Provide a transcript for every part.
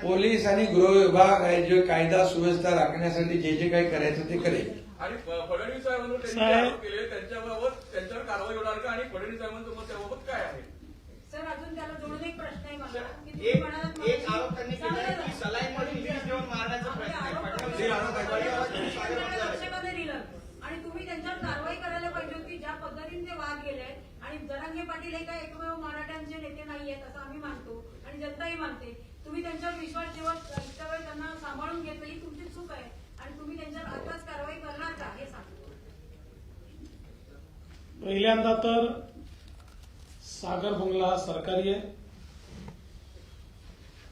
Police आणि गृह विभाग आहे जे कायदा सुव्यवस्था राखण्यासाठी जे जे काही करायचं ते करेल. आणि फडणवीस साहेबांवर त्यांनी आरोप केले त्यांच्यावर कारवाई होणार का आणि फडणवीस साहेबांचं मत त्याबाबत काय आहे? सर अजून त्याला जोडून एक प्रश्न आहे मला की तुम्ही एक म्हणालात एक आरोप त्यांनी केला आहे की सलाईनमध्ये विष देऊन मारण्याचा प्रयत्न आहे. लक्षामध्ये दिलं आणि तुम्ही त्यांच्यावर कारवाई करायला पाहिजे होती. ज्या पद्धतीने ते वाद गेले आणि जरांगे पाटील हे काय एकमेव मराठ्यांचे नेते नाहीयेत असं आम्ही मानतो आणि जनताही मानते. तुम्ही त्यांच्यावर विश्वास ठेवत इतक्या वेळ त्यांना सांभाळून घेतलं ही तुमची चूक आहे आणि तुम्ही त्यांच्यावर आताच कारवाई करणार का हे सांगतो. पहिल्यांदा तर सागर बंगला हा सरकारी आहे.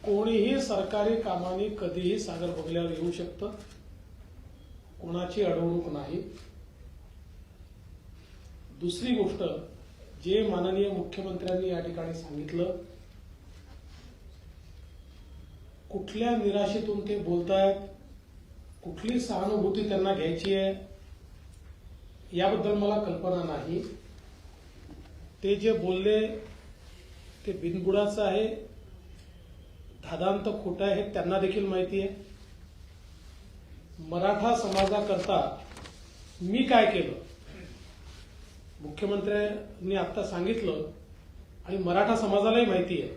कोणीही सरकारी कामाने कधीही सागर बंगल्यावर येऊ शकतं. कोणाची अडवणूक नाही. दुसरी गोष्ट जे माननीय मुख्यमंत्र्यांनी या ठिकाणी सांगितलं, कुठल्या निराशेतून ते बोलतायत, कुठली सहानुभूती त्यांना घ्यायची आहे याबद्दल मला कल्पना नाही. ते जे बोलले ते बिनबुडाचं आहे, धादांत खोटं आहे हे त्यांना देखील माहिती आहे. मराठा समाजाकरता मी काय केलं मुख्यमंत्र्यांनी आता सांगितलं आणि मराठा समाजालाही माहिती आहे.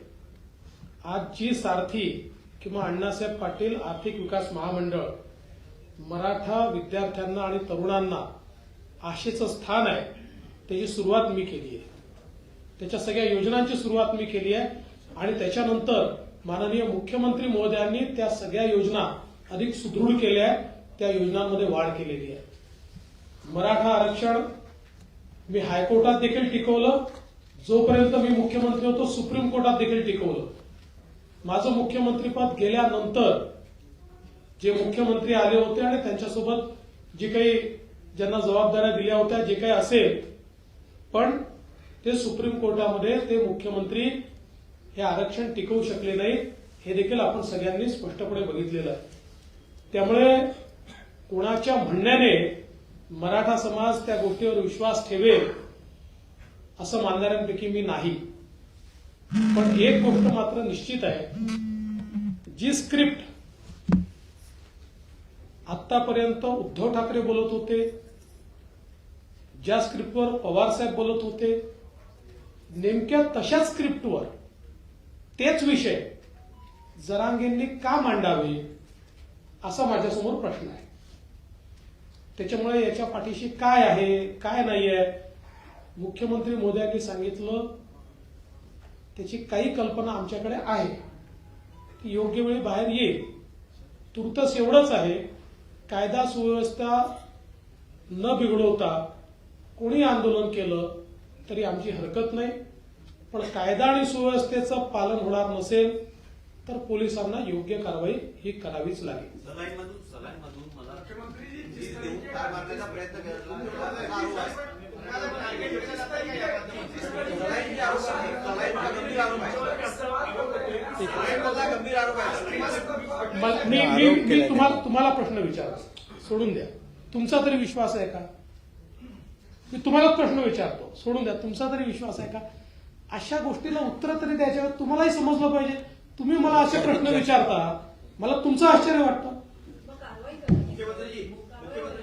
आज जी सारथी किंवा अण्णासाहेब पाटील आर्थिक विकास महामंडळ मराठा विद्यार्थ्यांना आणि तरुणांना आशेचं स्थान आहे त्याची सुरुवात मी केली आहे. त्याच्या सगळ्या योजनांची सुरुवात मी केली आहे आणि त्याच्यानंतर माननीय मुख्यमंत्री महोदयांनी त्या सगळ्या योजना अधिक सुदृढ केल्या आहेत. त्या योजनांमध्ये वाढ केलेली आहे. मराठा आरक्षण मी हायकोर्टात देखील टिकवलं. जोपर्यंत मी मुख्यमंत्री होतो सुप्रीम कोर्टात देखील टिकवलं. माझं मुख्यमंत्रीपद गेल्यानंतर जे मुख्यमंत्री आले होते आणि त्यांच्यासोबत जे काही ज्यांना जबाबदाऱ्या दिल्या होत्या जे काही असेल, पण ते सुप्रीम कोर्टामध्ये ते मुख्यमंत्री हे आरक्षण टिकवू शकले नाही हे देखील आपण सगळ्यांनी स्पष्टपणे बघितलेलं आहे. त्यामुळे कोणाच्या म्हणण्याने मराठा समाज त्या गोष्टीवर विश्वास ठेवेल असं मानणाऱ्यांपैकी मी नाही. पण एक गोष्ट मात्र निश्चित आहे, जी स्क्रिप्ट आतापर्यंत उद्धव ठाकरे बोलत होते, ज्या स्क्रिप्टवर पवारसाहेब बोलत होते, नेमक्या तशाच स्क्रिप्टवर तेच विषय जरांगेंनी का मांडावे असा माझ्यासमोर प्रश्न आहे. त्याच्यामुळे याच्या पाठीशी काय आहे काय नाही आहे मुख्यमंत्री मोदयांनी सांगितलं त्याची काही कल्पना आमच्याकडे आहे, ती योग्य वेळी बाहेर येईल. तुर्तच एवढंच आहे, कायदा सुव्यवस्था न बिघडवता कोणी आंदोलन केलं तरी आमची हरकत नाही. पण कायदा आणि सुव्यवस्थेचं पालन होणार नसेल तर पोलिसांना योग्य कारवाई ही करावीच लागेल. सलाईनमधून मला देऊन कार मारण्याचा प्रयत्न केला. गंभीर आरोप आहे. मी तुम्हाला प्रश्न विचारतो, सोडून द्या. तुमचा तरी विश्वास आहे का? मी तुम्हाला प्रश्न विचारतो, सोडून द्या. तुमचा तरी विश्वास आहे का? अशा गोष्टीला उत्तर तरी द्यायच्या तुम्हालाही समजलं पाहिजे. तुम्ही मला असे प्रश्न विचारता, मला तुमचं आश्चर्य वाटतं. मुख्यमंत्री जी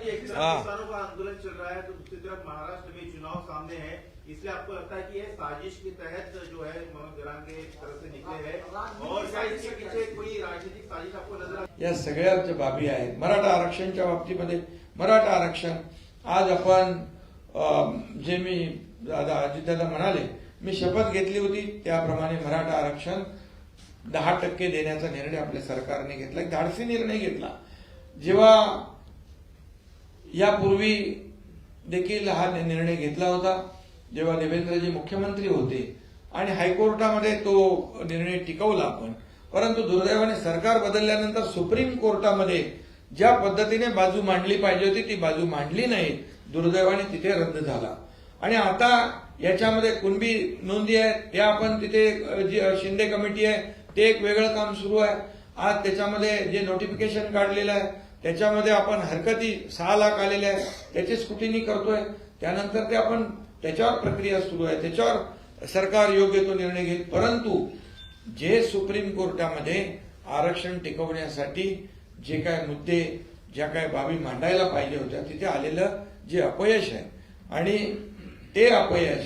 एक तरफ किसानों का आंदोलन चल रहा है तो दूसरी तरफ महाराष्ट्र में चुनाव सामने है, इसलिए आपको लगता है कि ये साजिश के तहत जो है मनोज जरांगे की तरफ से निकले हैं और क्या इसके पीछे कोई राजनीतिक साजिश आपको नजर या सगळ्या बाबी आहेत. मराठा आरक्षणच्या बाबतीमध्ये मराठा आरक्षण आज आपण जे मी अजितदादा म्हणाले, मी शपथ घेतली होती त्याप्रमाणे मराठा आरक्षण 10% देण्याचा निर्णय आपल्या सरकारने घेतला. एक धाडसी निर्णय घेतला. जेव्हा यापूर्वी देखील हा निर्णय घेतला होता, जेव्हा देवेंद्रजी मुख्यमंत्री होते आणि हायकोर्टामध्ये तो निर्णय टिकवला आपण. परंतु दुर्दैवाने सरकार बदलल्यानंतर सुप्रीम कोर्टामध्ये ज्या पद्धतीने बाजू मांडली पाहिजे होती ती बाजू मांडली नाही. दुर्दैवाने तिथे रद्द झाला. आणि आता याच्यामध्ये कुणबी नोंदी आहेत त्या आपण तिथे जी शिंदे कमिटी आहे ते एक वेगळं काम सुरू आहे. आज त्याच्यामध्ये जे नोटिफिकेशन काढलेलं आहे त्याच्यामध्ये आपण हरकती 6 लाख आलेले आहेत त्याची स्क्रुटिनी करतोय. त्यानंतर ते आपण त्याच्यावर प्रक्रिया सुरू आहे, त्याच्यावर सरकार योग्य तो निर्णय घेईल. परंतु जे सुप्रीम कोर्टामध्ये आरक्षण टिकवण्यासाठी जे काय मुद्दे, ज्या काय बाबी मांडायला पाहिजे होत्या, तिथे आलेलं जे अपयश आहे आणि ते अपयश,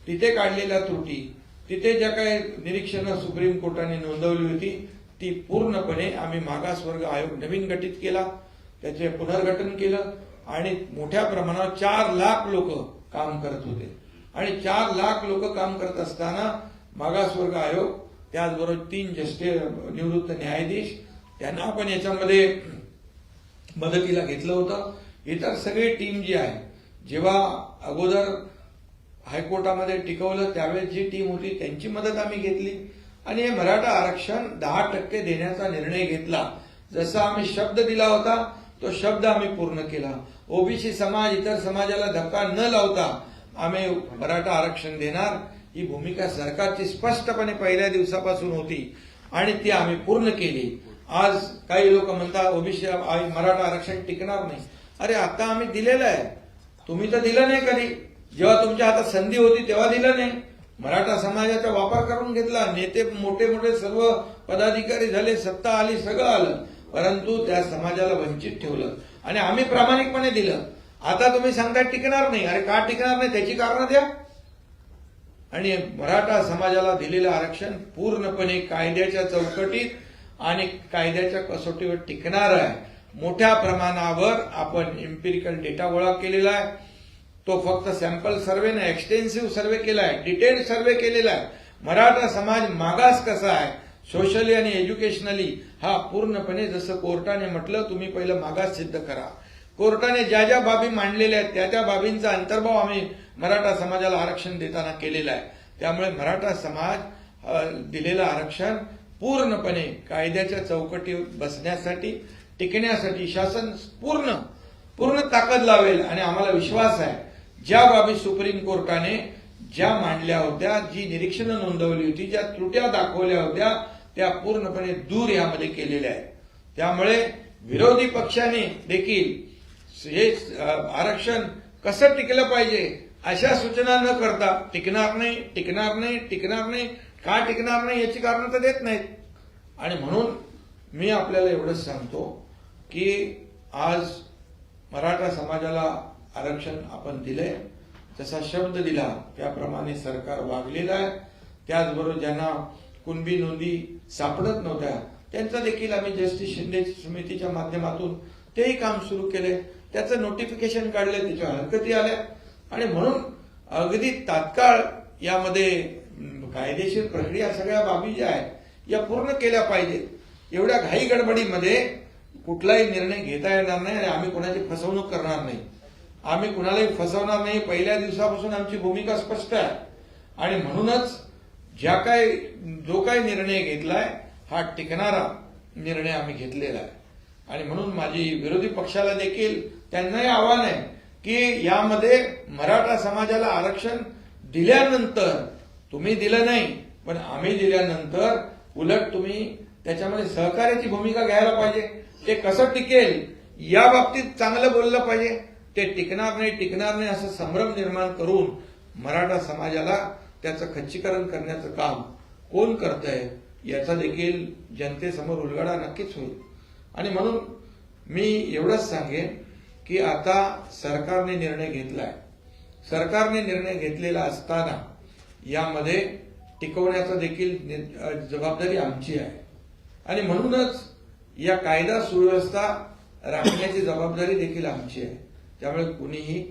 तिथे काढलेल्या त्रुटी, तिथे ज्या काही निरीक्षणं सुप्रीम कोर्टाने नोंदवली होती ती पूर्णपणे आम्ही मागासवर्ग आयोग नवीन गठीत केला, त्याचे पुनर्गठन केलं आणि मोठ्या प्रमाणावर 4 लाख लोक काम करत होते आणि 4 लाख लोक काम करत असताना मागासवर्ग आयोग, त्याचबरोबर 3 निवृत्त न्यायाधीश, त्यांना आपण याच्यामध्ये मदतीला घेतलं होतं. इतर सगळी टीम जी आहे, जेव्हा अगोदर हायकोर्टामध्ये टिकवलं त्यावेळेस जी टीम होती त्यांची मदत आम्ही घेतली आणि हे मराठा आरक्षण 10% देण्याचा निर्णय घेतला. जसा आम्ही शब्द दिला होता तो शब्द आम्ही पूर्ण केला. ओबीसी समाज, इतर समाजाला धक्का न लावता आम्ही मराठा आरक्षण देणार, ही भूमिका सरकारची स्पष्टपणे पहिल्या दिवसापासून होती आणि ती आम्ही पूर्ण केली. आज काही लोक म्हणतात ओबीसी मराठा आरक्षण टिकणार नाही. अरे आता आम्ही दिलेलं आहे, तुम्ही तर दिलं नाही कधी. जेव्हा तुमच्या हातात संधी होती तेव्हा दिलं नाही. मराठा समाजाचा वापर करून घेतला, नेते मोठे मोठे सर्व पदाधिकारी झाले, सत्ता आली, सगळं आलं, परंतु त्या समाजाला वंचित ठेवलं आणि आम्ही प्रामाणिकपणे दिलं. आता तुम्ही सांगताय टिकणार नाही. अरे का टिकणार नाही त्याची कारणं द्या. आणि मराठा समाजाला दिलेलं आरक्षण पूर्णपणे कायद्याच्या चौकटीत आणि कायद्याच्या कसोटीवर टिकणार आहे. मोठ्या प्रमाणावर आपण एम्पिरिकल डेटा गोळा केलेला आहे. तो फक्त सॅम्पल सर्व्हे नाही, एक्सटेन्सिव्ह सर्व्हे केला आहे, डिटेल्ड सर्व्हे केलेला आहे. मराठा समाज मागास कसा आहे सोशली आणि एज्युकेशनली, हा पूर्णपणे जसं कोर्टाने म्हटलं तुम्ही पहिलं मागास सिद्ध करा. कोर्टाने ज्या ज्या बाबी मांडलेल्या आहेत त्या त्या बाबींचा अंतर्भाव आम्ही मराठा समाजाला आरक्षण देताना केलेला आहे. त्यामुळे मराठा समाज दिलेलं आरक्षण पूर्णपणे कायद्याच्या चौकटीवर बसण्यासाठी, टिकण्यासाठी शासन पूर्ण ताकद लावेल आणि आम्हाला विश्वास आहे ज्या बाबी सुप्रीम कोर्टाने ज्या मांडल्या होत्या, जी निरीक्षणं नोंदवली होती, ज्या त्रुट्या दाखवल्या होत्या, त्या पूर्णपणे दूर यामध्ये केलेल्या आहेत. त्यामुळे विरोधी पक्षाने देखील हे आरक्षण कसं टिकलं पाहिजे अशा सूचना न करता टिकणार नाही, का टिकणार नाही याची कारणं तर देत नाहीत. आणि म्हणून मी आपल्याला एवढंच सांगतो की आज मराठा समाजाला आरक्षण आपण दिलंय, जसा शब्द दिला त्याप्रमाणे सरकार वागलेलं आहे. त्याचबरोबर ज्यांना कुणबी नोंदी सापडत नव्हत्या त्यांचं देखील आम्ही जस्टिस शिंदे समितीच्या माध्यमातून तेही काम सुरू केले, त्याचं नोटिफिकेशन काढले, त्याच्या हरकती आल्या आणि म्हणून अगदी तात्काळ यामध्ये कायदेशीर प्रक्रिया सगळ्या बाबी ज्या आहेत या पूर्ण केल्या पाहिजेत. एवढ्या घाई गडबडीमध्ये कुठलाही निर्णय घेता येणार नाही आणि आम्ही कोणाची फसवणूक करणार नाही. आम्ही कुणालाही फसवणार नाही. पहिल्या दिवसापासून आमची भूमिका स्पष्ट आहे आणि म्हणूनच जो काही निर्णय घेतलाय हा टिकणारा निर्णय आम्ही घेतलेला आहे. आणि म्हणून माझी विरोधी पक्षाला देखील त्यांनाही आव्हान आहे की यामध्ये मराठा समाजाला आरक्षण दिल्यानंतर, तुम्ही दिलं नाही पण आम्ही दिल्यानंतर उलट तुम्ही त्याच्यामध्ये सहकार्याची भूमिका घ्यायला पाहिजे. ते कसं टिकेल या बाबतीत चांगलं बोललं पाहिजे. ते टिकणार नाही असं संभ्रम निर्माण करून मराठा समाजाला त्याचं खच्चीकरण करण्याचं काम कोण करतंय याचा देखील जनतेसमोर उलगडा नक्कीच होईल. आणि म्हणून मी एवढंच सांगेन की आता सरकारने निर्णय घेतलाय, सरकारने निर्णय घेतलेला असताना यामध्ये टिकवण्याचा देखील जबाबदारी आमची आहे आणि म्हणूनच या कायदा सुव्यवस्था राखण्याची जबाबदारी देखील आमची आहे. त्यामुळे कुणीही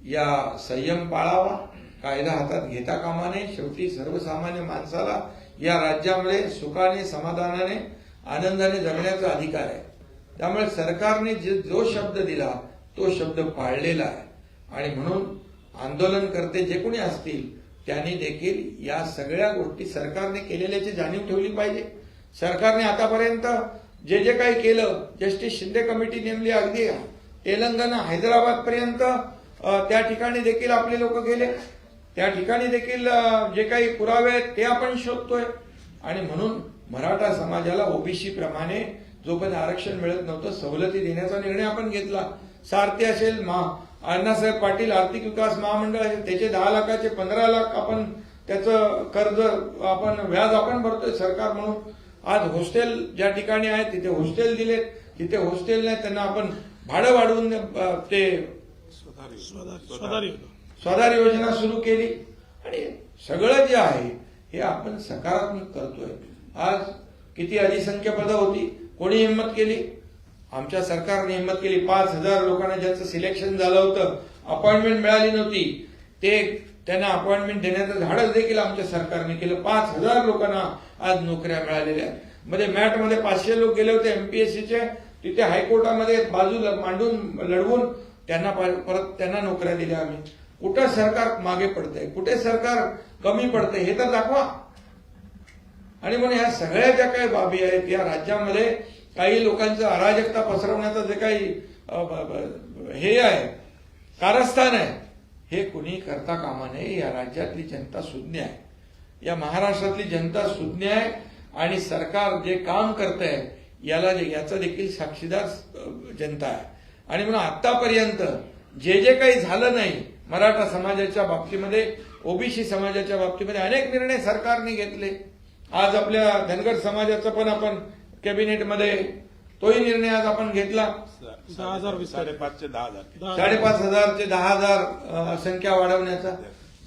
या संयम पाळावा, कायदा हातात घेता कामा नये. शेवटी सर्वसामान्य माणसाला या राज्यामध्ये सुखाने, समाधानाने, आनंदाने जगण्याचा अधिकार आहे. त्यामुळे सरकारने जो शब्द दिला तो शब्द पाळलेला आहे आणि म्हणून आंदोलनकर्ते जे कोणी असतील त्यांनी देखील या सगळ्या गोष्टी सरकारने केलेल्याची जाणीव ठेवली पाहिजे. सरकारने आतापर्यंत जे जे काही केलं, जस्टिस शिंदे कमिटी नेमली, अगदी तेलंगणा, हैदराबाद पर्यंत त्या ठिकाणी देखील आपले लोक गेले, त्या ठिकाणी देखील जे काही पुरावे आहेत ते आपण शोधतोय. आणि म्हणून मराठा समाजाला ओबीसी प्रमाणे जोपर्यंत आरक्षण मिळत नव्हतं सवलती देण्याचा निर्णय आपण घेतला. सारथी असेल, अण्णासाहेब पाटील आर्थिक विकास महामंडळ असेल, त्याचे 10 लाखाचे 15 लाख आपण त्याचं कर्ज, आपण व्याज आपण भरतोय सरकार म्हणून. आज हॉस्टेल ज्या ठिकाणी आहे तिथे हॉस्टेल दिलेत, तिथे हॉस्टेल नाही त्यांना आपण भाडं वाढवून ते स्वाधार योजना सुरू केली आणि सगळं जे आहे हे आपण सकारात्मक करतोय. आज किती अधिसंख्य पदं होती, कोणी हिंमत केली? आमच्या सरकारने हिंमत केली. 5,000 लोकांना ज्यांचं सिलेक्शन झालं होतं, अपॉइंटमेंट मिळाली नव्हती, ते त्यांना अपॉइंटमेंट देण्याचं धाडस देखील आमच्या सरकारने केलं. 5,000 लोकांना आज नोकऱ्या मिळालेल्या आहेत. मध्ये मॅटमध्ये 500 लोक गेले होते एमपीएससीचे, तिथे हायकोर्टामध्ये बाजूला मांडून लढवून त्यांना परत त्यांना नोकऱ्या दिल्या आम्ही. कुठं सरकार मागे पडतंय, कुठे सरकार कमी पडतंय हे तर दाखवा. आणि म्हणून ह्या सगळ्या ज्या काही बाबी आहेत, या राज्यामध्ये काही लोकांचं अराजकता पसरवण्याचं जे काही हे आहे, कारस्थान आहे, हे कुणी करता कामा नये. या राज्यातली जनता सुज्ञ आहे, या महाराष्ट्रातली जनता सुज्ञ आहे आणि सरकार जे काम करतंय याचा देखील साक्षीदार जनता आहे. आणि म्हणून आतापर्यंत जे काही झालं नाही मराठा समाजाच्या बाबतीमध्ये, ओबीसी समाजाच्या बाबतीमध्ये अनेक निर्णय सरकारने घेतले. आज आपल्या धनगर समाजाचा पण आपण कॅबिनेटमध्ये तोही निर्णय आज आपण घेतला. 5,500 ते 10,000 5,500 ते 10,000 संख्या वाढवण्याचा.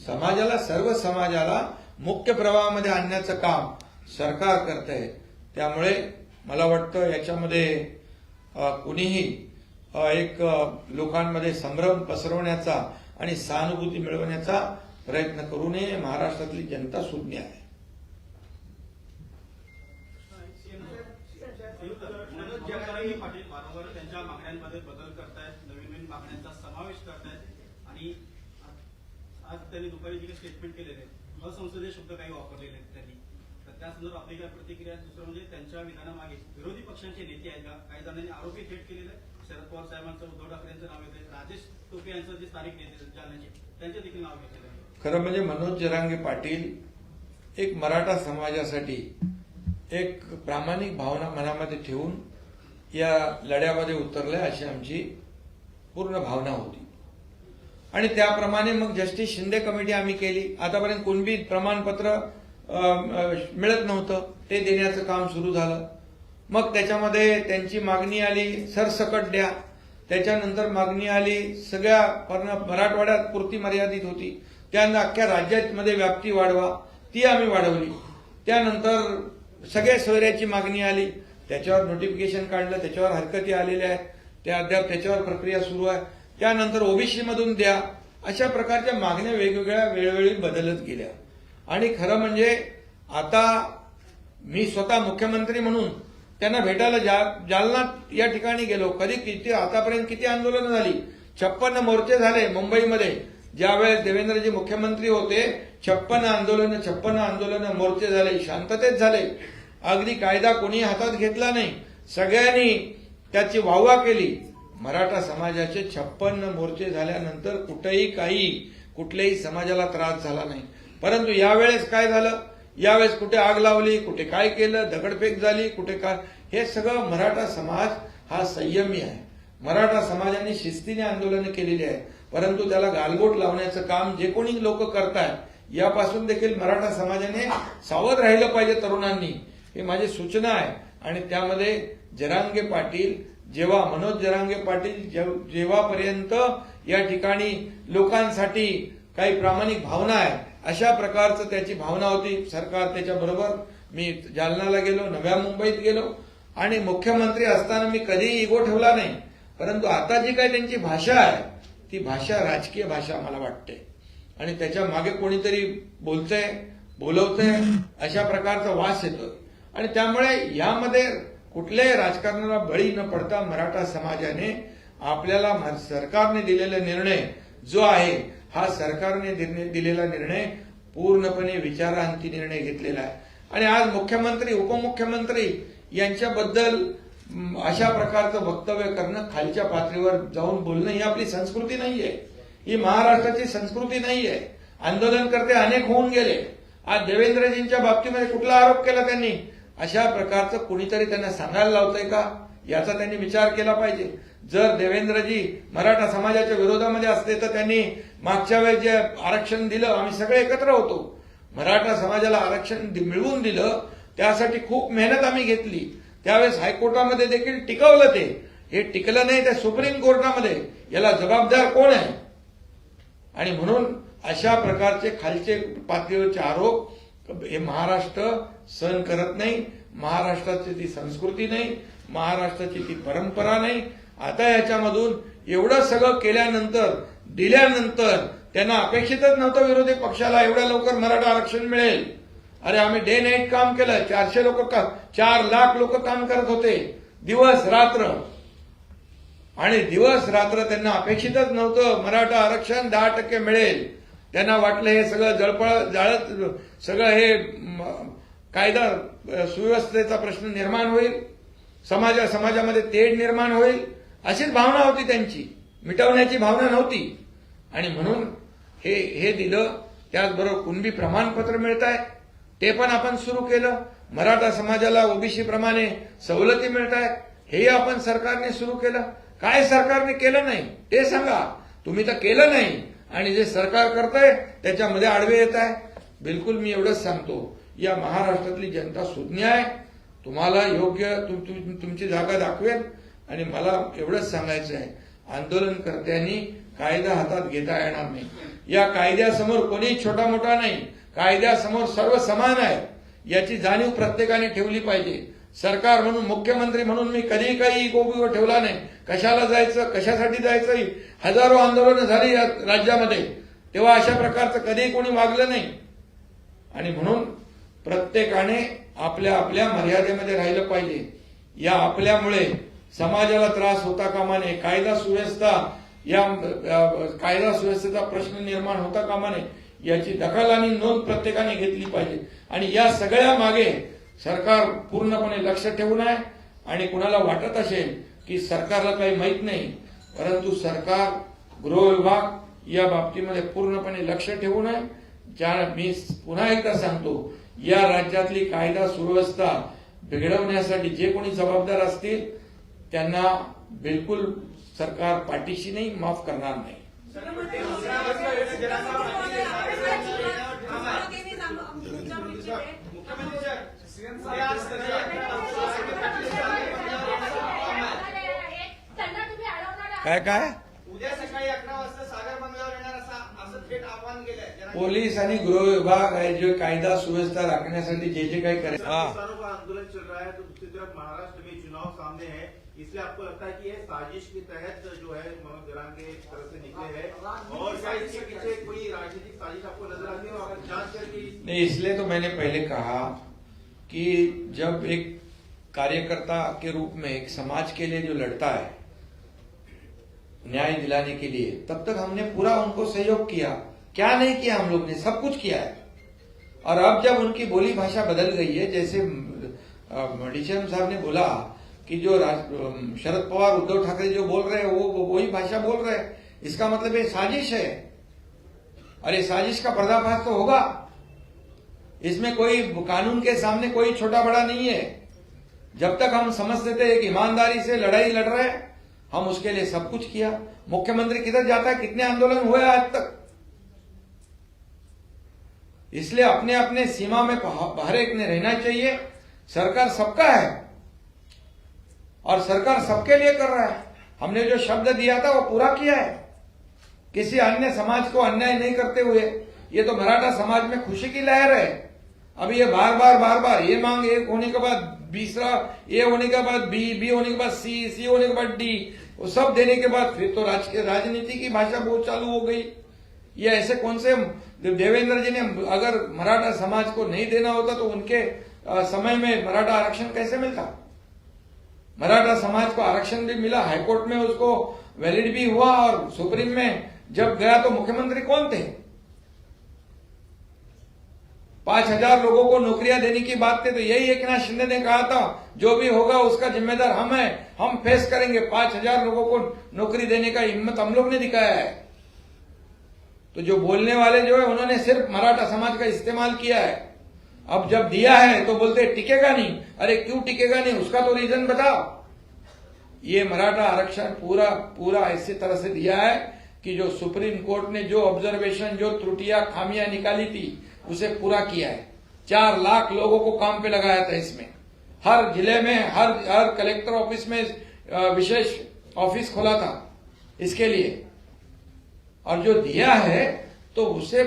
समाजाला, सर्व समाजाला मुख्य प्रवाहामध्ये आणण्याचं काम सरकार करत आहे. त्यामुळे मला वाटतं याच्यामध्ये कुणीही एक लोकांमध्ये संभ्रम पसरवण्याचा आणि सहानुभूती मिळवण्याचा प्रयत्न करू नये. महाराष्ट्रातली जनता सुज्ञ आहे. मनोज जरांगे पाटील वारंवार त्यांच्या मागण्यांमध्ये बदल करतायत, नवीन मागण्यांचा समावेश करतायत आणि आज त्यांनी दुपारी जे स्टेटमेंट केलेले असंसदीय शब्द काही वापरलेले आहेत त्यांनी. तर त्या संदर्भात आपली काय प्रतिक्रिया? दुसरं म्हणजे त्यांच्या विधानामागे विरोधी पक्षांचे नेते आहेत का? काही जणांनी आरोपी थेट केलेले आहेत. शरद पवार साहेबांचं, उद्धव ठाकरेंचं नाव येते, राजेश टोपे यांचं जे स्थानिक नेते जालन्याचे त्यांचे देखील नाव घेतलेलं आहे. खरं म्हणजे मनोज जरांगे पाटील एक मराठा समाजासाठी एक प्रामाणिक भावना मनामध्ये ठेवून या लढ्यामध्ये उतरले अशी आमची पूर्ण भावना होती. आणि त्याप्रमाणे मग जस्टिस शिंदे कमिटी आम्ही केली. आतापर्यंत कुणबी प्रमाणपत्र मिळत नव्हतं, ते देण्याचं काम सुरू झालं. मग त्याच्यामध्ये त्यांची मागणी आली सरसकट द्या. त्याच्यानंतर मागणी आली सगळ्या मराठवाड्यात पुरती मर्यादित होती, त्यानंतर अख्ख्या राज्यामध्ये व्याप्ती वाढवा, ती आम्ही वाढवली. त्यानंतर सगळ्या सोयऱ्याची मागणी आली, त्याच्यावर नोटिफिकेशन काढलं, त्याच्यावर हरकती आलेल्या आहेत, त्या अद्याप त्याच्यावर प्रक्रिया सुरू आहे. त्यानंतर ओबीसी मधून द्या. अशा प्रकारच्या मागण्या वेगवेगळ्या वेळोवेळी बदलत गेल्या. आणि खरं म्हणजे आता मी स्वतः मुख्यमंत्री म्हणून त्यांना भेटायला जालना या ठिकाणी गेलो. किती आतापर्यंत किती आंदोलनं झाली, 56 मोर्चे झाले मुंबईमध्ये. ज्यावेळेस देवेंद्रजी मुख्यमंत्री होते 56 आंदोलनं मोर्चे झाले, शांततेत झाले. अगदी कायदा कोणी हातात घेतला नाही, सगळ्यांनी त्याची वाहवा केली. मराठा समाजाचे 56 मोर्चे झाल्यानंतर कुठल्याही समाजाला त्रास झाला नाही. परंतु यावेळेस काय झालं, यावेळेस कुठे आग लावली, कुठे काय केलं, दगडफेक झाली, कुठे काय, हे सगळं मराठा समाज हा संयमी आहे. मराठा समाजाने शिस्तीने आंदोलनं केलेली आहेत. परंतु त्याला गालबोट लावण्याचं काम जे कोणी लोक करतायत यापासून देखील मराठा समाजाने सावध राहिलं पाहिजे तरुणांनी, हे माझी सूचना आहे. आणि त्यामध्ये जरांगे पाटील मनोज जरांगे पाटील जेव्हापर्यंत या ठिकाणी लोकांसाठी काही प्रामाणिक भावना आहे अशा प्रकारचं त्याची भावना होती. सरकार त्याच्याबरोबर, मी जालनाला गेलो, नव्या मुंबईत गेलो आणि मुख्यमंत्री असताना मी कधीही इगो ठेवला नाही. परंतु आता जी काही त्यांची भाषा आहे ती भाषा राजकीय भाषा मला वाटते आणि त्याच्या मागे कोणीतरी बोलवतंय अशा प्रकारचा वास येतोय. आणि त्यामुळे यामध्ये कुठल्याही राजकारणाला बळी न पडता मराठा समाजाने आपल्याला सरकारने दिलेला निर्णय जो आहे हा सरकारने दिलेला निर्णय पूर्णपणे विचारांती निर्णय घेतलेला आहे. आणि आज मुख्यमंत्री, उपमुख्यमंत्री यांच्याबद्दल अशा प्रकारचं वक्तव्य करणं, खालच्या पातळीवर जाऊन बोलणं ही आपली संस्कृती नाहीये, ही महाराष्ट्राची संस्कृती नाहीये. आंदोलनकर्ते अनेक होऊन गेले. आज देवेंद्रजींच्या बाबतीमध्ये कुठला आरोप केला त्यांनी, अशा प्रकारचं कुणीतरी त्यांना सांगायला लावतंय का, याचा त्यांनी विचार केला पाहिजे. जर देवेंद्रजी मराठा समाजाच्या विरोधामध्ये असते तर त्यांनी मागच्या वेळेस जे आरक्षण दिलं, आम्ही सगळे एकत्र होतो, मराठा समाजाला आरक्षण मिळवून दिलं त्यासाठी खूप मेहनत आम्ही घेतली. त्यावेळेस हायकोर्टामध्ये देखील टिकवलं ते. हे टिकलं नाही त्या सुप्रीम कोर्टामध्ये. याला जबाबदार कोण आहे? आणि म्हणून अशा प्रकारचे खालचे पातळीवरचे आरोप हे महाराष्ट्र सहन करत नाही. महाराष्ट्राची ती संस्कृती नाही, महाराष्ट्राची ती परंपरा नाही. आता याच्यामधून एवढं सगळं केल्यानंतर, दिल्यानंतर त्यांना अपेक्षितच नव्हतं विरोधी पक्षाला एवढ्या लवकर मराठा आरक्षण मिळेल. अरे आम्ही डे नाईट काम केलं. 400 लोक 4 लाख लोक काम करत होते दिवस रात्र. आणि दिवस रात्र त्यांना अपेक्षितच नव्हतं मराठा आरक्षण 10% मिळेल. त्यांना वाटलं हे सगळं जाळत सगळं हे कायदा सुव्यवस्थेचा प्रश्न निर्माण होईल, समाजामध्ये तेढ निर्माण होईल, अशीच भावना होती त्यांची. मिटवण्याची भावना नव्हती. आणि म्हणून हे दिलं. त्याचबरोबर कुणबी प्रमाणपत्र मिळत आहे ते पण आपण सुरू केलं. मराठा समाजाला ओबीसी प्रमाणे सवलती मिळत आहेत हेही आपण सरकारने सुरू केलं. काय सरकारने केलं नाही ते सांगा. तुम्ही तर केलं नाही आणि जे सरकार करतंय त्याच्यामध्ये आडवे येत आहे. बिलकुल मी एवढंच सांगतो, या महाराष्ट्रातली जनता सुज्ञ आहे. तुम्हाला योग्य तुमची जागा दाखवेल. आणि मला एवढंच सांगायचं आहे, आंदोलनकर्त्यांनी कायदा हातात घेता येणार नाही. या कायद्यासमोर कोणीही छोटा मोठा नाही. कायद्यासमोर सर्व समान आहे याची जाणीव प्रत्येकाने ठेवली पाहिजे. सरकार म्हणून, मुख्यमंत्री म्हणून मी कधीही काही गोबीवर ठेवला नाही. कशाला जायचं, कशासाठी जायचं, हजारो आंदोलनं झाली या राज्यामध्ये, तेव्हा अशा प्रकारचं कधीही कोणी वागलं नाही. आणि म्हणून प्रत्येकाने आपल्या आपल्या मर्यादेमध्ये राहिलं पाहिजे. या आपल्यामुळे समाजाला त्रास होता कामा नये. कायदा सुव्यवस्थेचा प्रश्न निर्माण होता कामा नये याची दखल आणि नोंद प्रत्येकाने घेतली पाहिजे. आणि या सगळ्या मागे सरकार पूर्णपणे लक्ष ठेवून आहे. आणि कुणाला वाटत असेल की सरकारला काही माहीत नाही, परंतु सरकार, गृह विभाग या बाबतीमध्ये पूर्णपणे लक्ष ठेवून आहे. मी पुन्हा एकदा सांगतो, या राज्यातली कायदा सुव्यवस्था बिघडवण्यासाठी जे कोणी जबाबदार असतील त्यांना बिलकुल सरकार पाठीशी नाही, माफ करणार नाही. काय उद्या सकाळी 11 वाजता सागर बंगल्यावर येणार असं थेट आवाहन केलंय. पोलीस आणि गृह विभाग है जो कायदा सुव्यवस्था रखने जे काही करे. किसानों का आंदोलन चल रहा है तो दूसरी तरफ महाराष्ट्र में चुनाव सामने है, इसलिए आपको लगता है कि ये साजिश के तहत जो है मनोज जरांगे की तरफ से निकले हैं और क्या इसके पीछे कोई राजनीतिक साजिश आपको नजर आती है? और जांच करके नहीं, इसलिए तो मैंने पहले कहा कि जब एक कार्यकर्ता के रूप में एक समाज के लिए जो लड़ता है न्याय दिलाने के लिए, तब तक हमने पूरा उनको सहयोग किया. क्या नहीं किया, हम लोग ने सब कुछ किया है. और अब जब उनकी बोली भाषा बदल गई है, जैसे डीसीएम साहब ने बोला कि जो शरद पवार, उद्धव ठाकरे जो बोल रहे हैं वो वही भाषा बोल रहे हैं, इसका मतलब ये साजिश है. अरे साजिश का पर्दाफाश तो होगा. इसमें कोई कानून के सामने कोई छोटा बड़ा नहीं है. जब तक हम समझते थे एक ईमानदारी से लड़ाई लड़ रहे हैं, हम उसके लिए सब कुछ किया. मुख्यमंत्री किधर जाता है, कितने आंदोलन हुए आज तक. इसलिए अपने अपने सीमा में हर एक ने रहना चाहिए. सरकार सबका है और सरकार सबके लिए कर रहा है. हमने जो शब्द दिया था वो पूरा किया है. किसी अन्य समाज को अन्याय नहीं करते हुए. ये तो मराठा समाज में खुशी की लहर है. अभी ये बार बार ये मांग एक होने के बाद दूसरा, ए होने के बाद बी होने के बाद सी होने के बाद डी, वो सब देने के बाद फिर तो राजनीति की भाषा बहुत चालू हो गई. ये ऐसे कौन से देवेंद्र जी ने अगर मराठा समाज को नहीं देना होता तो उनके समय में मराठा आरक्षण कैसे मिलता. मराठा समाज को आरक्षण भी मिला, हाईकोर्ट में उसको वैलिड भी हुआ और सुप्रीम में जब गया तो मुख्यमंत्री कौन थे. 5000 लोगों को नौकरियां देने की बात थी तो यही एकनाथ शिंदे ने कहा था जो भी होगा उसका जिम्मेदार हम हैं, हम फेस करेंगे. 5000 लोगों को नौकरी देने का हिम्मत हम लोग ने दिखाया है. तो जो बोलने वाले जो है उन्होंने सिर्फ मराठा समाज का इस्तेमाल किया है. अब जब दिया है तो बोलते टिकेगा नहीं. अरे क्यों टिकेगा नहीं, उसका तो रीजन बताओ. ये मराठा आरक्षण पूरा ऐसी तरह से दिया है कि जो सुप्रीम कोर्ट ने जो ऑब्जर्वेशन, जो त्रुटियां, खामियां निकाली थी उसे पूरा किया है. 4 लाख लोगों को काम पे लगाया था इसमें। हर जिले में हर कलेक्टर ऑफिस में विशेष ऑफिस खोला था इसके लिए। और जो दिया है तो उसे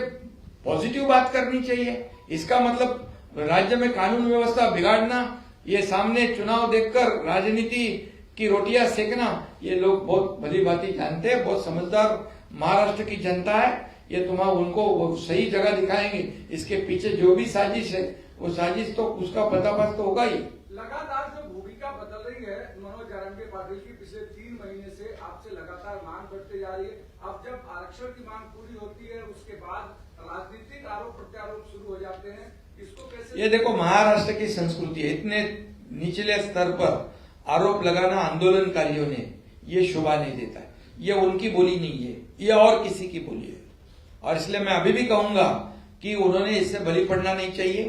पॉजिटिव बात करनी चाहिए। इसका मतलब राज्य में कानून व्यवस्था बिगाड़ना, ये सामने चुनाव देखकर राजनीति की रोटियां सेकना, ये लोग बहुत भली भांति जानते हैं। बहुत समझदार महाराष्ट्र की जनता है। ये उनको वो सही जगह दिखाएंगे। इसके पीछे जो भी साजिश है वो साजिश तो उसका पर्दाफाश तो होगा ही। लगातार जो भूमिका बदल रही है मनोज जरांगे पाटिल की, पिछले 3 महीने से आपसे लगातार मांग बढ़ती जा रही है। अब जब आरक्षण की मांग पूरी होती है उसके बाद राजनीतिक आरोप प्रत्यारोप शुरू हो जाते हैं, इसको कैसे? ये देखो महाराष्ट्र की संस्कृति है। इतने निचले स्तर पर आरोप लगाना आंदोलनकारियों ने ये शोभा नहीं देता है। ये उनकी बोली नहीं है, ये और किसी की बोली है। और इसलिए मैं अभी भी कहूंगा कि उन्होंने इससे बलि पड़ना नहीं चाहिए,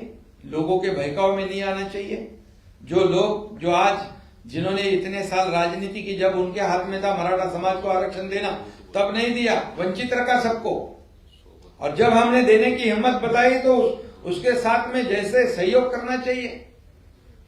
लोगों के बहकाव में नहीं आना चाहिए। जो लोग जो आज जिन्होंने इतने साल राजनीति की, जब उनके हाथ में था मराठा समाज को आरक्षण देना, तब नहीं दिया, वंचित रखा सबको। और जब हमने देने की हिम्मत बताई तो उसके साथ में जैसे सहयोग करना चाहिए,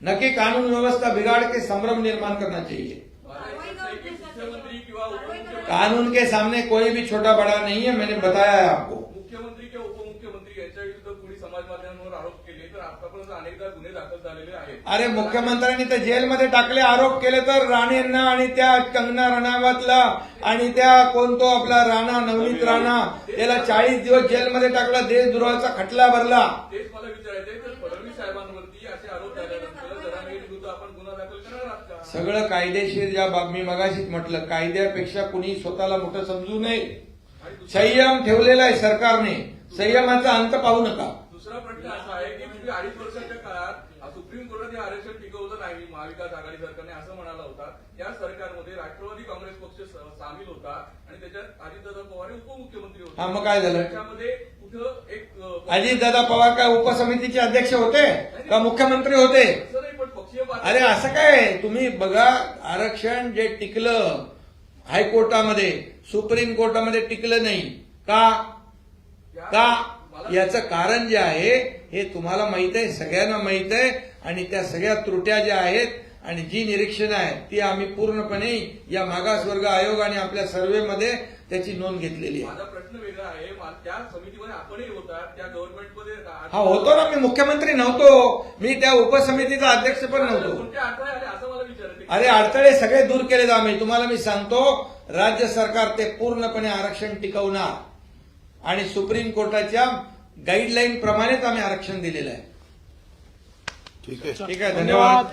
न कि कानून व्यवस्था बिगाड़ के संभ्रम निर्माण करना चाहिए। मुख्यमंत्री किंवा उपमुख्यमंत्री, कानून के सामने कोई भी छोटा बड़ा नहीं है, मैंने बताया है आपको। मुख्यमंत्री किंवा उपमुख्यमंत्री यांच्या विरुद्ध कोणी समाज माध्यमांवर आरोप केले तर आतापर्यंत अनेकदा गुन्हे दाखल झालेले आहेत। अरे मुख्यमंत्र्यांनी तर जेलमध्ये टाकले, आरोप केले तर राणेंना आणि त्या कंगना रणावतला आणि त्या कोण तो आपला राणा नवनीत राणा याला 40 दिवस जेलमध्ये टाकला, देशद्रोहाचा खटला भरला। तेच मला विचारायचंय, तर फडणवीस साहेबांवरती असे आरोप झाल्यानंतर जरांगे विरुद्ध आपण गुन्हा दाखल करणार आहात का? सगळं कायदेशीर, ज्या बाब मी मगाशीच म्हटलं, कायद्यापेक्षा कुणी स्वतःला मोठं समजू नये। संयम ठेवलेला आहे सरकारने, संयमाचा अंत पाहू नका। दुसरा प्रश्न असा आहे की तुम्ही 2.5 वर्षाच्या काळात सुप्रीम कोर्टाने आरक्षण टिकवलं नाही, महाविकास आघाडी सरकारने असं म्हणाला होता। या सरकारमध्ये राष्ट्रवादी काँग्रेस पक्ष सामील होता आणि त्याच्यात अजितदादा पवार हे उपमुख्यमंत्री होते। हा, मग काय झालं? त्याच्यामध्ये कुठं एक अजितदादा पवार काय उपसमितीचे अध्यक्ष होते का मुख्यमंत्री होते? असं नाही, पण पक्षीय अरे असं काय, तुम्ही बघा, आरक्षण जे टिकलं हायकोर्टामध्ये, सुप्रीम कोर्टामध्ये टिकलं नाही का? याचं कारण जे आहे हे तुम्हाला माहित आहे, सगळ्यांना माहित आहे। आणि त्या सगळ्या त्रुट्या ज्या आहेत आणि जी निरीक्षणं आहेत ती आम्ही पूर्णपणे या मागासवर्ग आयोग आणि आपल्या सर्व्हेमध्ये त्याची नोंद घेतलेली आहे। माझा प्रश्न वेगळा आहे, त्या समितीमध्ये आपणही होता, त्या गव्हर्नमेंटमध्ये हा, होतो ना, मी मुख्यमंत्री नव्हतो, मी त्या उपसमितीचा अध्यक्ष पण नव्हतो। कोणते अडथळे आले असं मला विचारायचं। अरे अडथळे सगळे दूर केले आम्ही। तुम्हाला मी सांगतो, राज्य सरकार ते पूर्णपणे आरक्षण टिकवणार आणि सुप्रीम कोर्टाच्या गाईडलाईन प्रमाणेच आम्ही आरक्षण दिलेलं आहे। ठीक आहे, धन्यवाद।